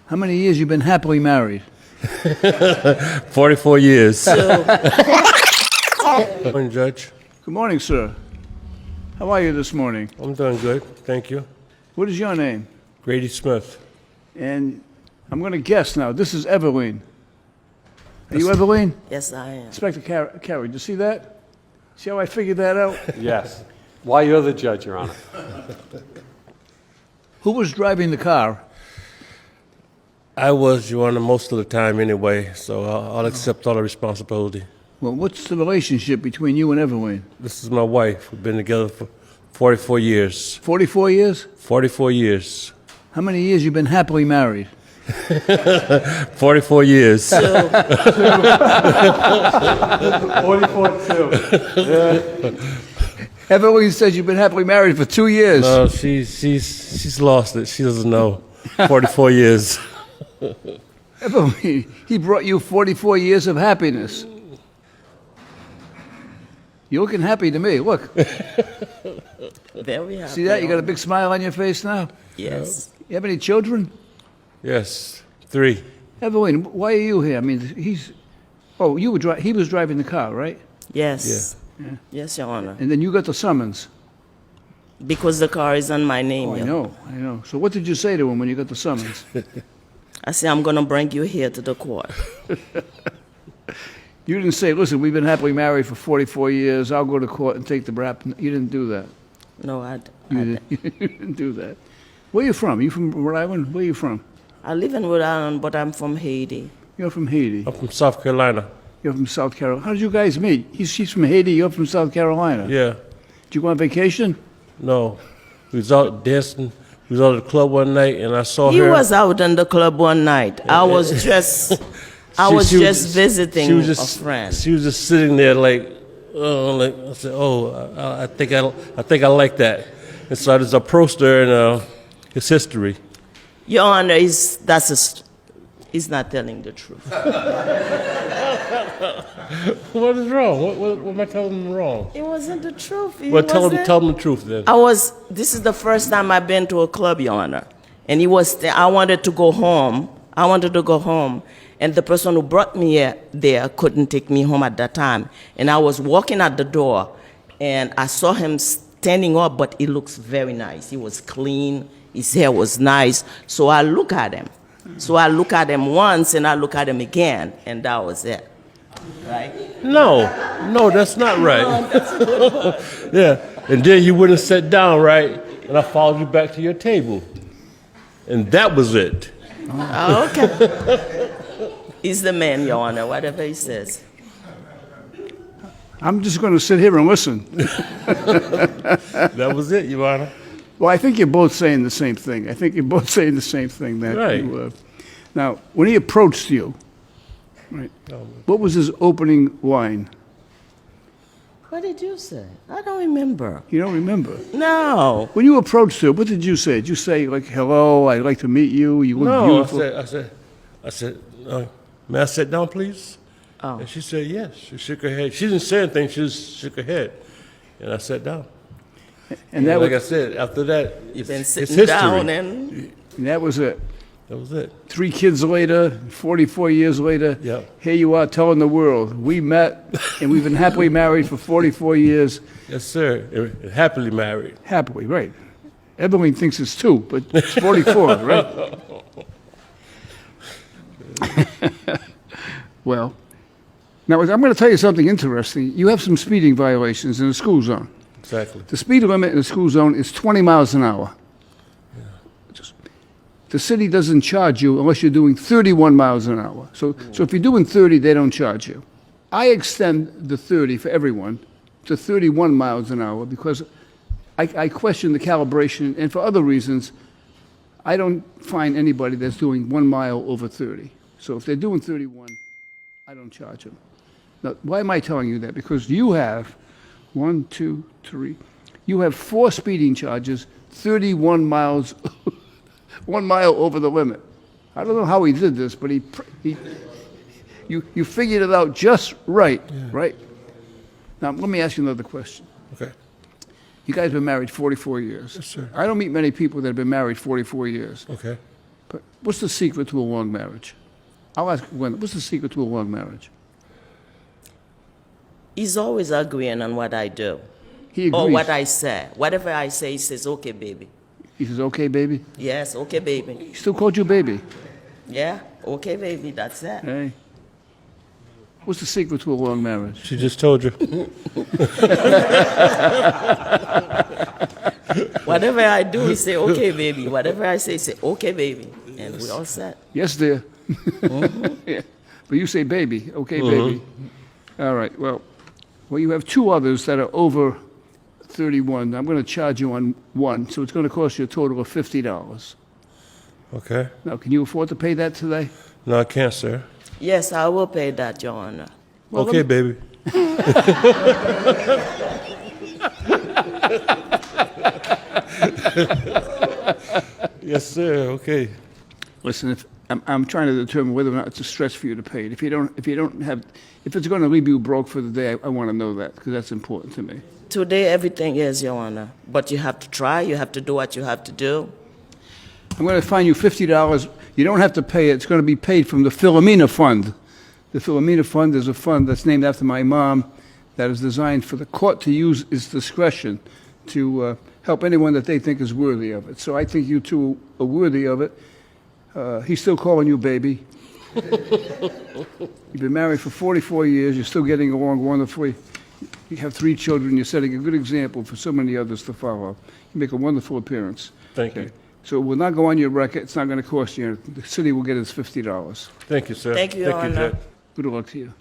How many years you been happily married? 44 years. Morning, Judge. Good morning, sir. How are you this morning? I'm doing good, thank you. What is your name? Grady Smith. And I'm going to guess now. This is Evelyn. Are you Evelyn? Yes, I am. Inspector Carey, did you see that? See how I figured that out? Yes. While you're the judge, Your Honor. Who was driving the car? I was, Your Honor, most of the time anyway, so I'll accept all the responsibility. Well, what's the relationship between you and Evelyn? This is my wife. We've been together for 44 years. 44 years? 44 years. How many years you been happily married? 44 years. 44 too. Evelyn says you've been happily married for 2 years. No, she's lost it. She doesn't know. 44 years. Evelyn, he brought you 44 years of happiness. You're looking happy to me. Look. Very happy. See that? You got a big smile on your face now? Yes. You have any children? Yes, 3. Evelyn, why are you here? I mean, he was driving the car, right? Yes. Yes, Your Honor. And then you got the summons. Because the car is on my name. Oh, I Your- know. So what did you say to him when you got the summons? I said, I'm going to bring you here to the court. You didn't say, listen, we've been happily married for 44 years. I'll go to court and take the rap. You didn't do that. No, I You didn't do that. Where are you from? You from Rhode Island? Where are you from? live in Rhode Island, but I'm from Haiti. You're from Haiti. I'm from South Carolina. You're from South Carolina. How did you guys meet? She's from Haiti. You're from South Carolina. Yeah. Did you go on vacation? No. We was out dancing. We was out at the club one night, and I saw He her. was out in the club one night. I was just visiting she was just, a friend. She was just sitting there like I said, I think I like that. And so I just approached her, and it's history. Your Honor, he's not telling the truth. What is wrong? What am I telling them wrong? It wasn't the truth. It Well, tell wasn't. them the truth then. This is the first time I've been to a club, Your Honor. And I wanted to go home. And the person who brought me there couldn't take me home at that time. And I was walking at the door, and I saw him standing up, but he looks very nice. He was clean. His hair was nice. So I look at him. So I look at him once, and I look at him again, and that was it. Right? No, that's not right. Yeah, and then you wouldn't sit down, right? And I followed you back to your table, and that was it. Oh, okay. He's the man, Your Honor, whatever he says. I'm just going to sit here and listen. That was it, Your Honor. Well, I think you're both saying the same thing. That Right. Now, when he approached you, right, what was his opening line? What did you say? I don't remember. You don't remember? No. When you approached her, what did you say? Did you say, like, hello, I'd like to meet you, you look No, beautiful? I said, may I sit down, please? Oh. And she said yes. She shook her head. She didn't say anything. She just shook her head, and I sat down. And that like was, I said, after that, You've been it's sitting history. down and and that was it. That was it. 3 kids later, 44 years later, Yeah. here you are telling the world, we met and we've been happily married for 44 years. Yes, sir. And happily married. Happily, right. Evelyn thinks it's 2, but it's 44, right? Well, now I'm going to tell you something interesting. You have some speeding violations in the school zone. Exactly. The speed limit in the school zone is 20 miles an hour. The city doesn't charge you unless you're doing 31 miles an hour. So if you're doing 30, they don't charge you. I extend the 30 for everyone to 31 miles an hour because I question the calibration, and for other reasons, I don't find anybody that's doing 1 mile over 30. So if they're doing 31, I don't charge them. Now, why am I telling you that? Because you have 1, 2, 3. You have 4 speeding charges, 31 miles, 1 mile over the limit. I don't know how he did this, but you figured it out just right, right? Now, let me ask you another question. Okay. You guys have been married 44 years. Yes, sir. I don't meet many people that have been married 44 years. Okay. But what's the secret to a long marriage? I'll ask Gwen, what's the secret to a long marriage? He's always agreeing on what I do He agrees. or what I say. Whatever I say, he says, okay, baby. He says, okay, baby? Yes, okay, baby. He still called you baby. Yeah, okay, baby, that's it. Hey. What's the secret to a long marriage? She just told you. Whatever I do, he say, okay, baby. Whatever I say, he say, okay, baby. And we all set. Yes, dear. Yeah. But you say baby, okay, baby. All right, well, you have two others that are over 31. I'm going to charge you on one, so it's going to cost you a total of $50. Okay. Now, can you afford to pay that today? No, I can't, sir. Yes, I will pay that, Your Honor. Well, Okay, let me- baby. Yes, sir. Okay. Listen, if I'm trying to determine whether or not it's a stretch for you to pay it. If it's going to leave you broke for the day, I want to know that because that's important to me. Today, everything is, Your Honor. But you have to try. You have to do what you have to do. I'm going to fine you $50. You don't have to pay it. It's going to be paid from the Philomena Fund. The Philomena Fund is a fund that's named after my mom that is designed for the court to use its discretion to help anyone that they think is worthy of it. So I think you two are worthy of it. He's still calling you baby. You've been married for 44 years. You're still getting along wonderfully. You have 3 children. You're setting a good example for so many others to follow. You make a wonderful appearance. Thank you. So it will not go on your record. It's not going to cost you anything. The city will get its $50. Thank you, sir. Thank you, Your Honor. Judge. Good luck to you.